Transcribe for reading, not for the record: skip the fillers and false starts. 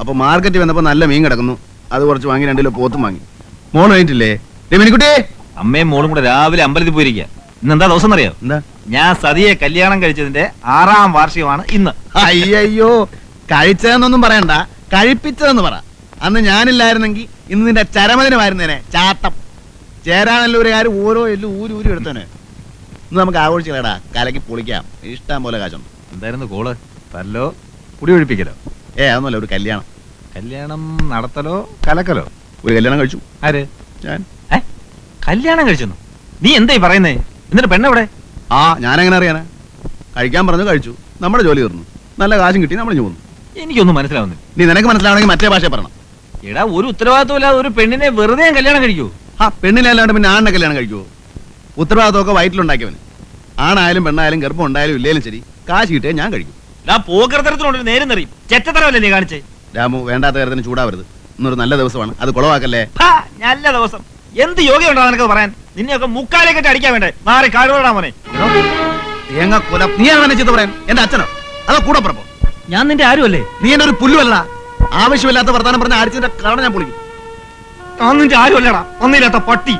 അപ്പൊ മാർക്കറ്റിൽ വന്നപ്പോ നല്ല മീൻ കിടക്കുന്നു, അത് കുറച്ച് വാങ്ങി 2 കിലോ പോത്തും വാങ്ങി. മോള് കഴിഞ്ഞിട്ടില്ലേ രമിനിക്കുട്ടി? അമ്മയും മോളും കൂടെ രാവിലെ അമ്പലത്തിൽ പോയിരിക്കുക. ഇന്നെന്താ ദിവസം അറിയോ? എന്താ? ഞാൻ സതിയെ കല്യാണം കഴിച്ചതിന്റെ 6ാം വാർഷികമാണ് ഇന്ന്. അയ്യോ, കഴിച്ചതെന്നൊന്നും പറയണ്ട, കഴിപ്പിച്ചതെന്ന് പറ. അന്ന് ഞാനില്ലായിരുന്നെങ്കിൽ ഇന്ന് നിന്റെ ചരമദിനമായിരുന്നേനെ. ചാട്ടം ചേരാനല്ലൂരുകാർ ഓരോ എല്ലും ഊരി എടുത്തേനെ. ഇന്ന് നമുക്ക് ആഘോഷിക്കലടാ, കലക്കി പൊളിക്കാം, ഇഷ്ടം പോലെ കാശുണ്ട്. എന്തായിരുന്നു കോള്? തല്ലോ കുടി ഒഴിപ്പിക്കലോ? അതൊന്നുമല്ല, ഒരു കല്യാണം. കല്യാണം നടത്തലോ കലക്കലോ? ഒരു കല്യാണം കഴിച്ചു. ആര്? ഞാൻ. കല്യാണം കഴിച്ചെന്നു? നീ എന്തായി പറയുന്നേ? എന്നിട്ട് പെണ്ണെവിടെ? ഞാനെങ്ങനെ അറിയാനാ? കഴിക്കാൻ പറഞ്ഞു, കഴിച്ചു, നമ്മുടെ ജോലി തീർന്നു, നല്ല കാശും കിട്ടി, നമ്മൾ പോന്നു. എനിക്കൊന്നും മനസ്സിലാവുന്നില്ല. നീ നിനക്ക് മനസ്സിലാവണമെങ്കിൽ മറ്റേ ഭാഷ പറയണം. എടാ, ഒരു ഉത്തരവാദിത്വം ഇല്ലാതെ ഒരു പെണ്ണിനെ വെറുതെ കല്യാണം കഴിക്കൂ? പെണ്ണിനെ അല്ലാണ്ട് പിന്നെ ആണിനെ കല്യാണം കഴിക്കുവോ? ഉത്തരവാദിത്വമൊക്കെ വയറ്റിലുണ്ടാക്കിയവന്. ആണായാലും പെണ്ണായാലും ഗർഭം ഉണ്ടായാലും ഇല്ലേലും ശരി, കാശ് കിട്ടിയാൽ ഞാൻ കഴിക്കും. പോക്കരത്തരത്തിനോട് നേരം നിറയും. ചെറ്റത്തരമല്ലേ നീ കാണിച്ചേ? രാമു, വേണ്ടാത്ത കാര്യത്തിന് ചൂടാവരുത്. ഇന്നൊരു നല്ല ദിവസമാണ്, അത് കുളവാക്കല്ലേ. നല്ല ദിവസം എന്ത് യോഗ്യമുണ്ടോ നിനക്ക് പറയാൻ? നിന്നെയൊക്കെ മുക്കാലേക്കെട്ട് അടിക്കാൻ വേണ്ടേ? മാറി കാടുകൊള്ളാ മോനെ. തേങ്ങ കൊല. നീ അങ്ങനെ ചെയ്ത് പറയാൻ? എന്റെ അച്ഛനോ അതോ കൂടെ പറപ്പോ? ഞാൻ നിന്റെ ആരുമല്ലേ? നീ എന്റെ ഒരു പുല്ലുമല്ല. ആവശ്യമില്ലാത്ത വർത്താനം പറഞ്ഞ ആഴ്ചന്റെ കട ഞാൻ പൊളിക്കും. ഞാൻ നിന്റെ ആരുമല്ലടാ, ഒന്നില്ലാത്ത പട്ടി.